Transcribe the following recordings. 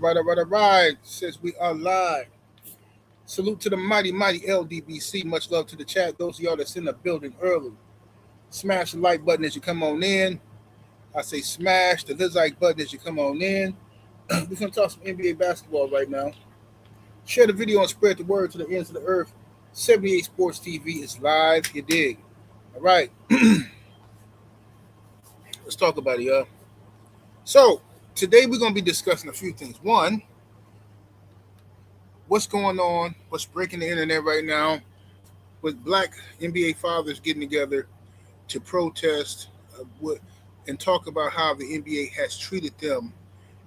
All right. Since we are live, salute to the mighty ldbc. Much love to the chat. Those of y'all that's in the building early, smash the like button as you come on in. I say smash the like button as you come on in. We're going to talk some NBA basketball right now. Share the video and spread the word to the ends of the earth. 78 Sports TV is live. You dig? All right. Let's talk about it, y'all. So, today we're going to be discussing a few things. One, what's going on, what's breaking the internet right now with black NBA fathers getting together to protest and talk about how the NBA has treated them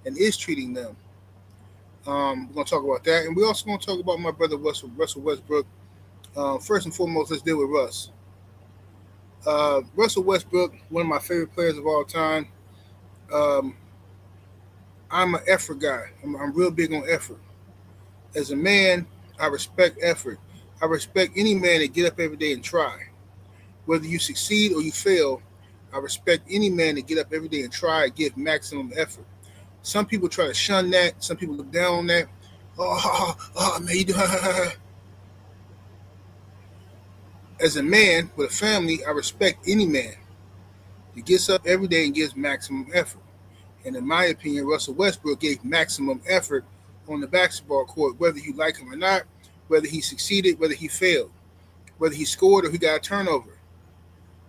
and is treating them. We're going to talk about that. And we're also going to talk about my brother Russell Westbrook. First and foremost, let's deal with Russ. Russell Westbrook, one of my favorite players of all time. I'm an effort guy. I'm real big on effort. As a man, I respect effort. I respect any man that get up every day and try. Whether you succeed or you fail, I respect any man that get up every day and try and give maximum effort. Some people try to shun that. Some people look down on that. Oh man, you do. As a man with a family, I respect any man that gets up every day and gives maximum effort. And in my opinion, Russell Westbrook gave maximum effort on the basketball court, whether you like him or not, whether he succeeded, whether he failed, whether he scored or he got a turnover,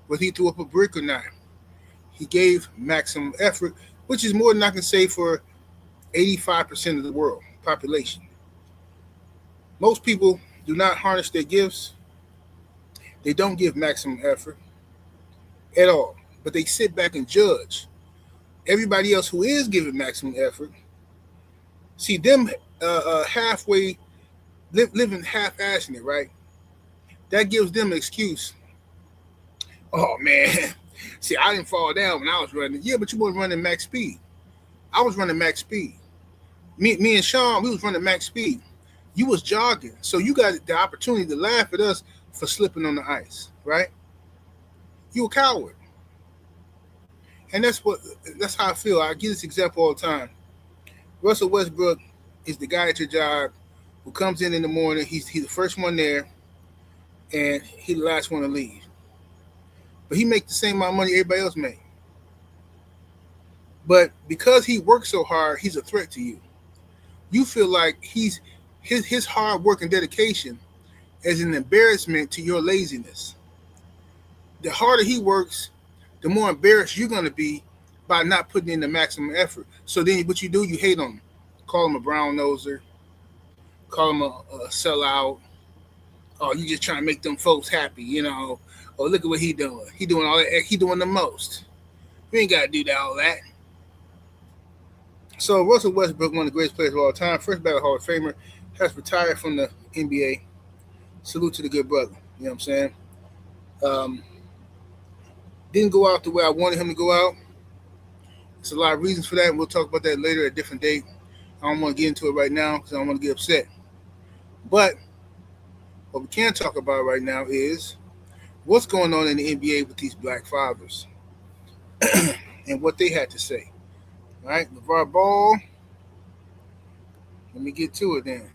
whether he threw up a brick or not. He gave maximum effort, which is more than I can say for 85% of the world population. Most people do not harness their gifts. They don't give maximum effort at all, but they sit back and judge everybody else who is giving maximum effort. See them halfway living half-assing it, right? That gives them an excuse. Oh man, see, I didn't fall down when I was running. Yeah, but you weren't running max speed. I was running max speed. Me and Sean, we was running max speed. You was jogging, so you got the opportunity to laugh at us for slipping on the ice, right? You a coward. And that's how I feel. I give this example all the time. Russell Westbrook is the guy at your job who comes in the morning. He's the first one there, and he's the last one to leave. But he makes the same amount of money everybody else makes. But because he works so hard, he's a threat to you. You feel like his hard work and dedication is an embarrassment to your laziness. The harder he works, the more embarrassed you're going to be by not putting in the maximum effort. So then what you do, you hate him. Call him a brown noser. Call him a sellout. Oh, you just trying to make them folks happy, you know. Oh, look at what he doing. He doing all that. He doing the most. You ain't got to do all that. So Russell Westbrook, one of the greatest players of all time, first ballot Hall of Famer, has retired from the NBA. Salute to the good brother. You know what I'm saying? Didn't go out the way I wanted him to go out. There's a lot of reasons for that, and we'll talk about that later at a different date. I don't want to get into it right now because I don't want to get upset. But what we can talk about right now is what's going on in the NBA with these black fathers and what they had to say. All right, LeVar Ball. Let me get to it then.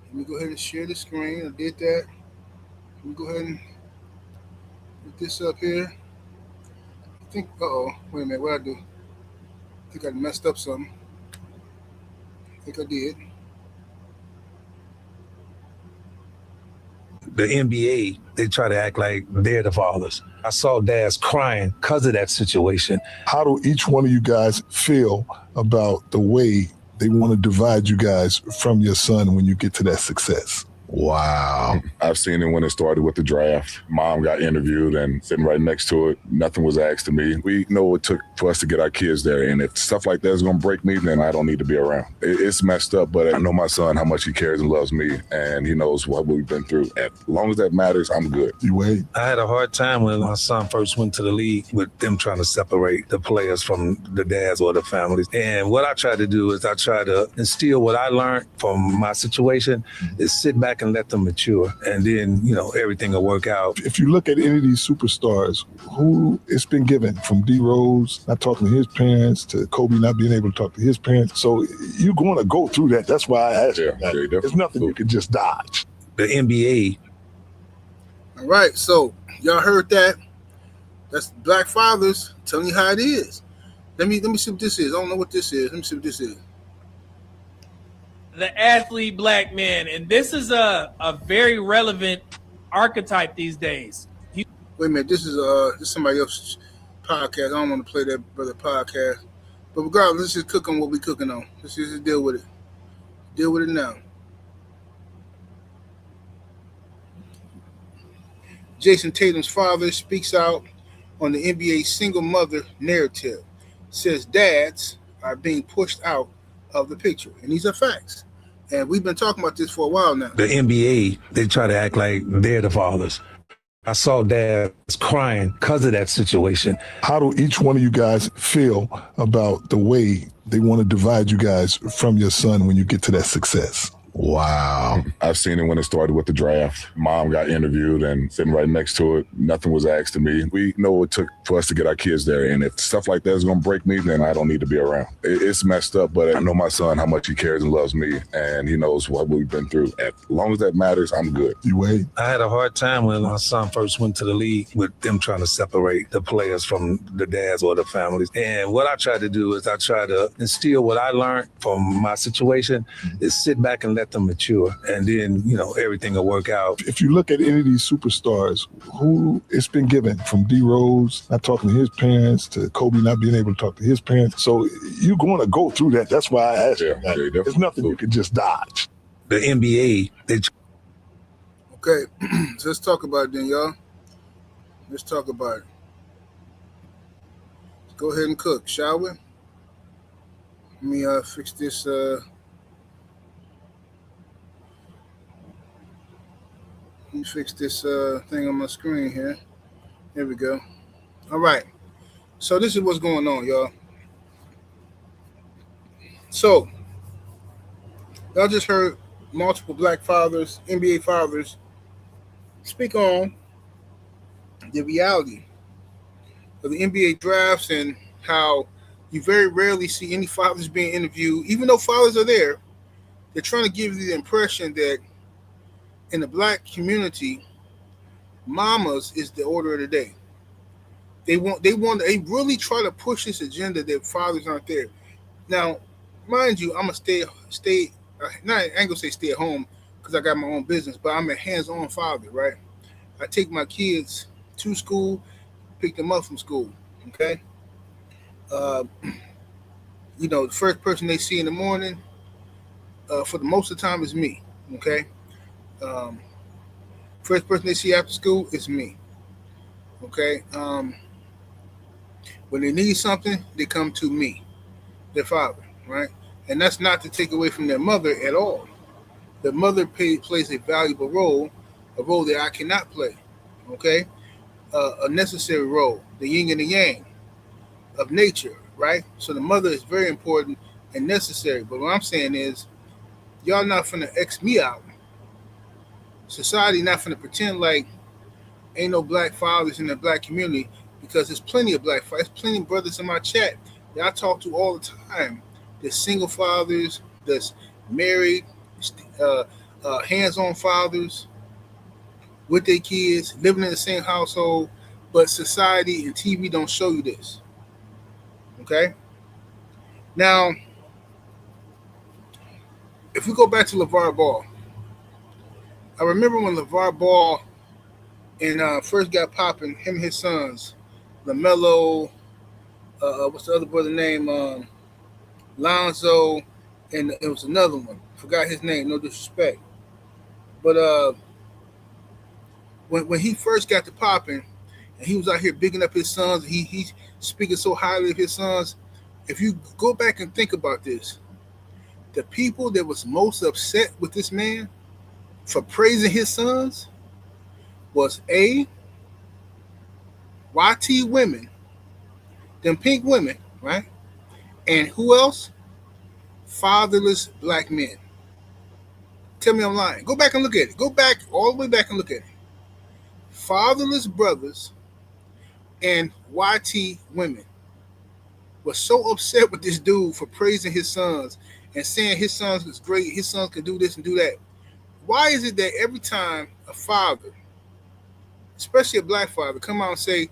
Let me go ahead and share the screen. I did that. Let me go ahead and put this up here. I think, wait a minute, what I do? I think I messed up something. I think I did. The NBA, they try to act like they're the fathers. I saw dads crying because of that situation. How do each one of you guys feel about the way they want to divide you guys from your son when you get to that success? Wow. I've seen it when it started with the draft. Mom got interviewed and sitting right next to it. Nothing was asked of me. We know what it took for us to get our kids there. And if stuff like that is going to break me, then I don't need to be around. It's messed up, but I know my son, how much he cares and loves me. And he knows what we've been through. As long as that matters, I'm good. You wait. I had a hard time when my son first went to the league with them trying to separate the players from the dads or the families. And what I try to do is I try to instill what I learned from my situation is sit back back and let them mature, and then, everything will work out. If you look at any of these superstars, who it's been given, from D Rose not talking to his parents to Kobe not being able to talk to his parents. So you're going to go through that. That's why I asked you that. There's nothing you can just dodge. The NBA. All right, so y'all heard that. That's black fathers telling you how it is. Let me see what this is. I don't know what this is. Let me see what this is. The athlete black man, and this is a very relevant archetype these days. Wait a minute, this is somebody else's podcast. I don't want to play that brother podcast. But regardless, let's just cook on what we cooking on. Let's just deal with it. Deal with it now. Jason Tatum's father speaks out on the NBA single mother narrative. Says dads are being pushed out of the picture. And these are facts. And we've been talking about this for a while now. The NBA, they try to act like they're the fathers. I saw dads crying because of that situation. How do each one of you guys feel about the way they want to divide you guys from your son when you get to that success? Wow. I've seen it when it started with the draft. Mom got interviewed and sitting right next to it. Nothing was asked of me. We know what it took for us to get our kids there. And if stuff like that is going to break me, then I don't need to be around. It's messed up, but I know my son, how much he cares and loves me. And he knows what we've been through. As long as that matters, I'm good. You wait. I had a hard time when my son first went to the league with them trying to separate the players from the dads or the families. And what I tried to do is I tried to instill what I learned from my situation is sit back and let them mature, and then everything will work out. If you look at any of these superstars, who it's been given, from D Rose not talking to his parents to Kobe not being able to talk to his parents. So you're going to go through that. That's why I asked you that. There's nothing you can just dodge. The NBA, Okay, so let's talk about it then, y'all. Let's talk about it. Let's go ahead and cook, shall we? Let me fix this. Let me fix this thing on my screen here. There we go. All right. So this is what's going on, y'all. So y'all just heard multiple black fathers, NBA fathers, speak on the reality of the NBA drafts and how you very rarely see any fathers being interviewed. Even though fathers are there, they're trying to give you the impression that in the black community, mamas is the order of the day. They really try to push this agenda that fathers aren't there. Now, mind you, I'm a I ain't gonna say stay at home because I got my own business, but I'm a hands-on father, right? I take my kids to school, pick them up from school, okay? The first person they see in the morning, for the most of the time, is me, okay? First person they see after school is me. Okay. When they need something, they come to me, their father, right? And that's not to take away from their mother at all. The mother plays a valuable role, a role that I cannot play. Okay. A necessary role, the yin and the yang of nature, right? So the mother is very important and necessary. But what I'm saying is, y'all not finna X me out. Society not finna pretend like ain't no black fathers in the black community, because there's plenty of black fathers. There's plenty of brothers in my chat that I talk to all the time. There's single fathers, there's married, hands-on fathers with their kids, living in the same household, but society and TV don't show you this. Okay? Now, if we go back to LeVar Ball, I remember when LeVar Ball first got popping, him and his sons, LaMelo, what's the other brother name? Lonzo, and it was another one. Forgot his name, no disrespect. But when he first got to popping, and he was out here bigging up his sons, he's speaking so highly of his sons. If you go back and think about this, the people that was most upset with this man for praising his sons was YT women, them pink women, right? And who else? Fatherless black men. Tell me I'm lying. Go back and look at it. Go back all the way back and look at it. Fatherless brothers and YT women were so upset with this dude for praising his sons and saying his sons was great, his sons could do this and do that. Why is it that every time a father, especially a black father, come out and say,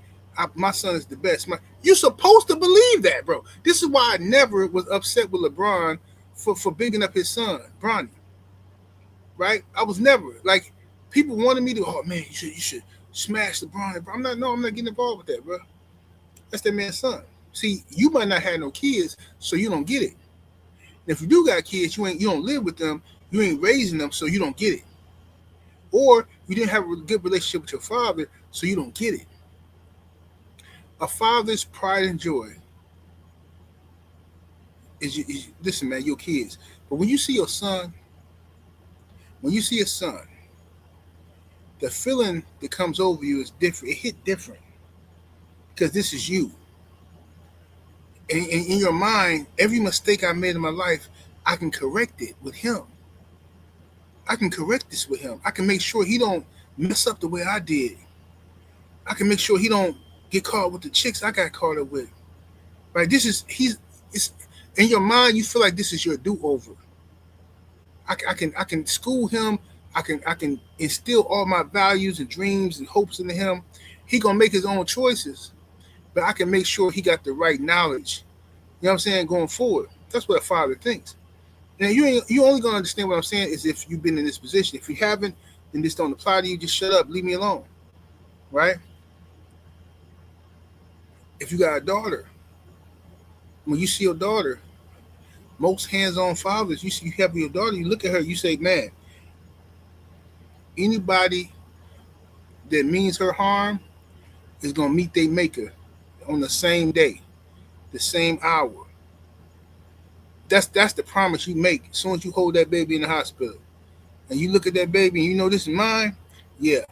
my son is the best, you're supposed to believe that, bro. This is why I never was upset with LeBron for bigging up his son, Bronny. Right? I was never like, people wanted me to, oh man, you should smash LeBron. I'm not getting involved with that, bro. That's that man's son. See, you might not have no kids, so you don't get it. And if you do got kids, you don't live with them, you ain't raising them, so you don't get it. Or you didn't have a good relationship with your father, so you don't get it. A father's pride and joy is listen, man, your kids. But when you see your son, the feeling that comes over you is different. It hit different because this is you. And in your mind, every mistake I made in my life, I can correct it with him. I can correct this with him. I can make sure he don't mess up the way I did. I can make sure he don't get caught with the chicks I got caught up with. Right? It's in your mind, you feel like this is your do-over. I can school him. I can instill all my values and dreams and hopes into him. He gonna make his own choices, but I can make sure he got the right knowledge. You know what I'm saying? Going forward, that's what a father thinks. And you only gonna understand what I'm saying is if you've been in this position. If you haven't, then this don't apply to you. Just shut up, leave me alone, right? If you got a daughter, when you see your daughter, most hands-on fathers, you have your daughter, you look at her, you say, man, anybody that means her harm is gonna meet their maker on the same day, the same hour. That's the promise you make as soon as you hold that baby in the hospital. And you look at that baby and you know this is mine. Yeah.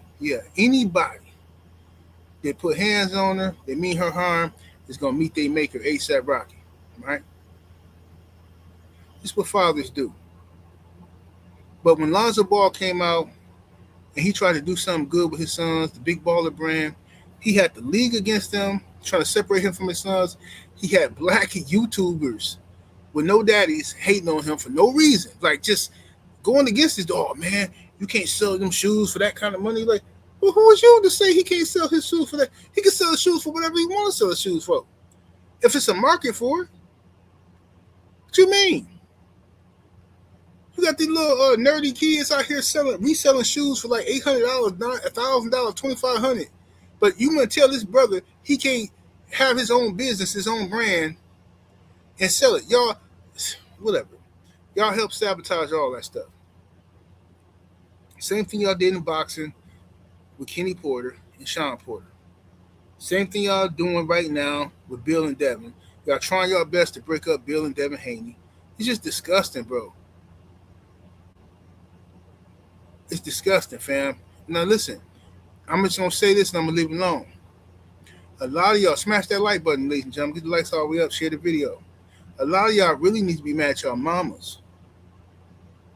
Anybody that put hands on her, that mean her harm, is gonna meet their maker ASAP Rocky. Right? This is what fathers do. But when Lonzo Ball came out and he tried to do something good with his sons, the Big Baller brand, he had the league against him, trying to separate him from his sons. He had black YouTubers with no daddies hating on him for no reason. Like just going against his dog, man, you can't sell them shoes for that kind of money. Like, well, who is you to say he can't sell his shoes for that? He can sell his shoes for whatever he wants to sell his shoes for. If it's a market for it. What you mean? You got these little nerdy kids out here reselling shoes for like $800, $1,000, $2,500. But you gonna tell this brother he can't have his own business, his own brand, and sell it? Y'all, whatever. Y'all help sabotage all that stuff. Same thing y'all did in boxing with Kenny Porter and Sean Porter. Same thing y'all doing right now with Bill and Devin. Y'all trying your best to break up Bill and Devin Haney. It's just disgusting, bro. It's disgusting, fam. Now listen, I'm just gonna say this and I'm gonna leave it alone. A lot of y'all smash that like button, ladies and gentlemen. Get the likes all the way up. Share the video. A lot of y'all really need to be mad at y'all mamas.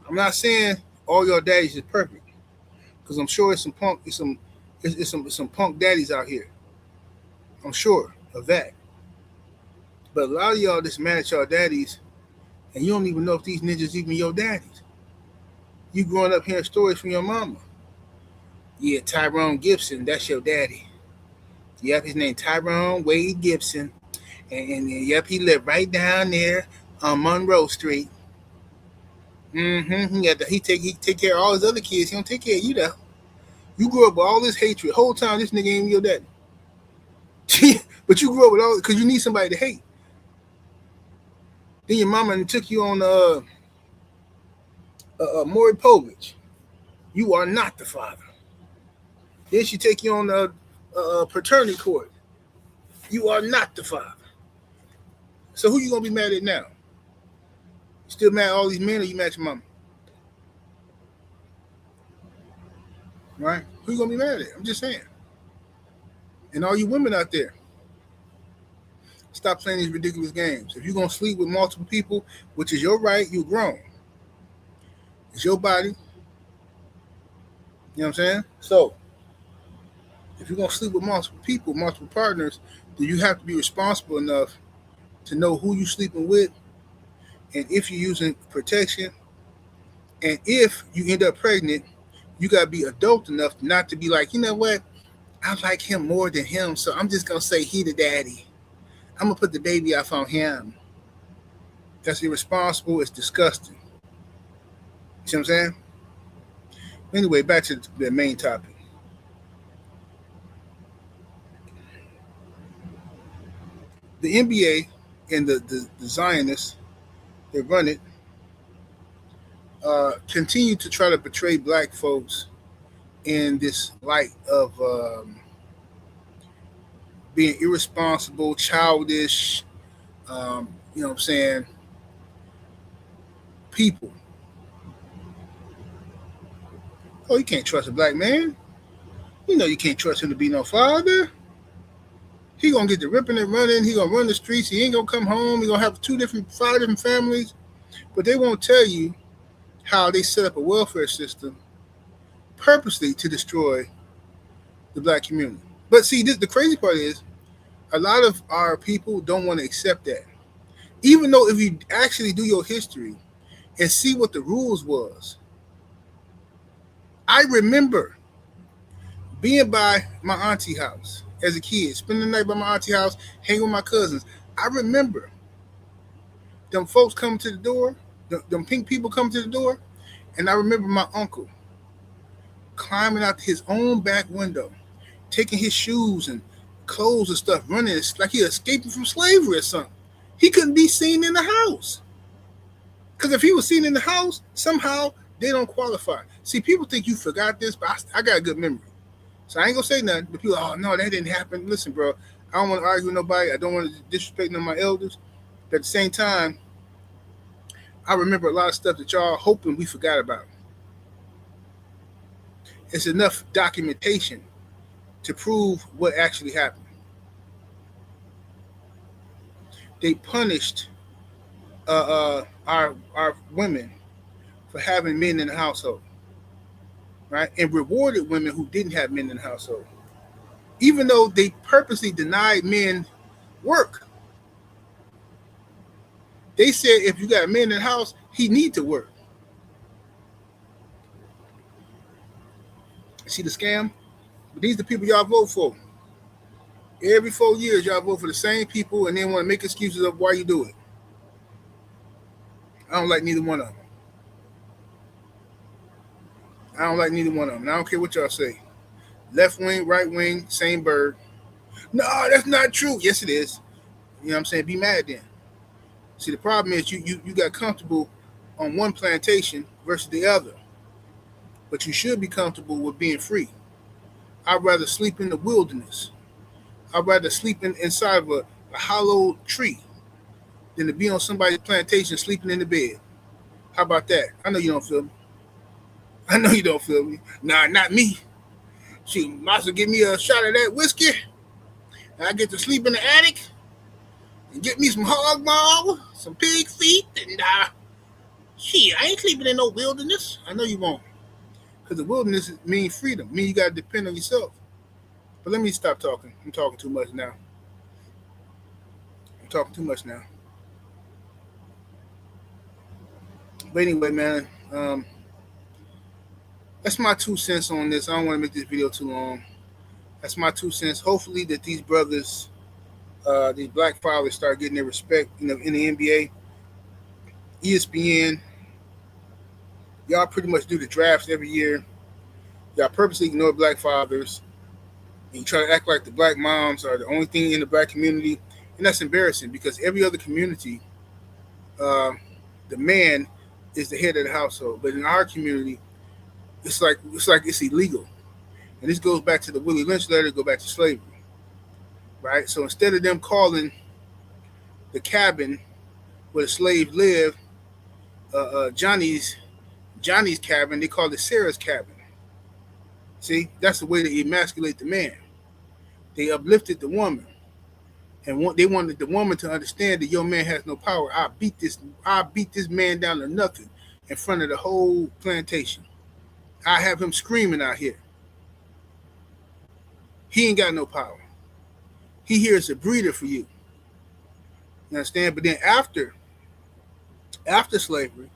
I'm not saying all y'all daddies is perfect, because I'm sure it's some punk daddies out here. I'm sure of that. But a lot of y'all just mad at y'all daddies, and you don't even know if these ninjas even your daddies. You growing up hearing stories from your mama. Yeah, Tyrone Gibson, that's your daddy. Yep, his name Tyrone Wade Gibson. And yep, he lived right down there on Monroe Street. He take care of all his other kids. He don't take care of you though. You grew up with all this hatred. The whole time this nigga ain't your daddy. But you grew up with all because you need somebody to hate. Then your mama took you on Maury Povich. You are not the father. Then she take you on the paternity court. You are not the father. So who you gonna be mad at now? Still mad at all these men, or you mad at your mama? Right? Who you gonna be mad at? I'm just saying. And all you women out there, stop playing these ridiculous games. If you're gonna sleep with multiple people, which is your right, you're grown. It's your body. You know what I'm saying? So if you're gonna sleep with multiple people, multiple partners, then you have to be responsible enough to know who you're sleeping with, and if you're using protection, and if you end up pregnant, you gotta be adult enough not to be like, you know what, I like him more than him, so I'm just gonna say he the daddy. I'm gonna put the baby off on him. That's irresponsible. It's disgusting. You see what I'm saying? Anyway, back to the main topic. The NBA and the Zionists, they run it, continue to try to portray black folks in this light of being irresponsible, childish, you know what I'm saying, people. Oh, you can't trust a black man. You know you can't trust him to be no father. He gonna get the ripping and running. He gonna run the streets. He ain't gonna come home. He gonna have five different families. But they won't tell you how they set up a welfare system purposely to destroy the black community. But see, the crazy part is, a lot of our people don't want to accept that. Even though if you actually do your history and see what the rules was, I remember being by my auntie house as a kid, spending the night by my auntie house, hanging with my cousins. I remember them folks coming to the door, them pink people coming to the door, and I remember my uncle climbing out his own back window, taking his shoes and clothes and stuff, running like he escaping from slavery or something. He couldn't be seen in the house. Because if he was seen in the house, somehow they don't qualify. See, people think you forgot this, but I got a good memory. So I ain't going to say nothing. But people, oh, no, that didn't happen. Listen, bro, I don't want to argue with nobody. I don't want to disrespect none of my elders. But at the same time, I remember a lot of stuff that y'all hoping we forgot about. It's enough documentation to prove what actually happened. They punished our women for having men in the household, right? And rewarded women who didn't have men in the household, even though they purposely denied men work. They said if you got a man in the house, he need to work. See the scam? But these are the people y'all vote for. Every 4 years, y'all vote for the same people and then want to make excuses of why you do it. I don't like neither one of them. I don't like neither one of them. And I don't care what y'all say. Left wing, right wing, same bird. No, that's not true. Yes, it is. You know what I'm saying? Be mad then. See, the problem is you got comfortable on one plantation versus the other. But you should be comfortable with being free. I'd rather sleep in the wilderness. I'd rather sleep inside of a hollow tree than to be on somebody's plantation sleeping in the bed. How about that? I know you don't feel me. I know you don't feel me. Nah, not me. She might as well give me a shot of that whiskey. And I get to sleep in the attic and get me some hog maw, some pig feet, and shit, I ain't sleeping in no wilderness. I know you won't. Because the wilderness means freedom. Means you got to depend on yourself. But let me stop talking. I'm talking too much now. But anyway, man, that's my 2 cents on this. I don't want to make this video too long. That's my 2 cents. Hopefully that these brothers, these black fathers start getting their respect in the NBA. ESPN, y'all pretty much do the drafts every year. Y'all purposely ignore black fathers. And you try to act like the black moms are the only thing in the black community. And that's embarrassing because every other community, the man is the head of the household. But in our community, it's like it's illegal. And this goes back to the Willie Lynch letter, go back to slavery. Right? So instead of them calling the cabin where the slaves live Johnny's cabin, they call it Sarah's cabin. See, that's the way to emasculate the man. They uplifted the woman, and they wanted the woman to understand that your man has no power. I beat this man down to nothing in front of the whole plantation. I have him screaming out here. He ain't got no power. He here is a breeder for you. You understand? But then after slavery,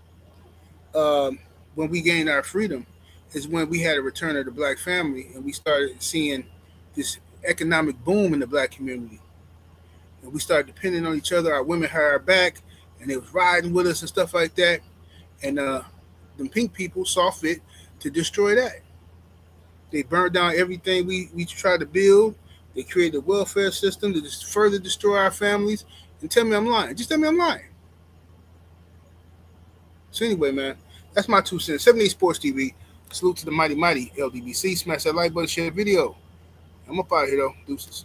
when we gained our freedom, is when we had a return of the black family, and we started seeing this economic boom in the black community. And we started depending on each other. Our women had our back, and they was riding with us and stuff like that. And them pink people saw fit to destroy that. They burned down everything we tried to build. They created a welfare system to just further destroy our families. And tell me I'm lying. Just tell me I'm lying. So anyway, man, that's my 2 cents. 78 Sports TV. Salute to the mighty, mighty LDBC. Smash that like button, share the video. I'm up out of here, though. Deuces.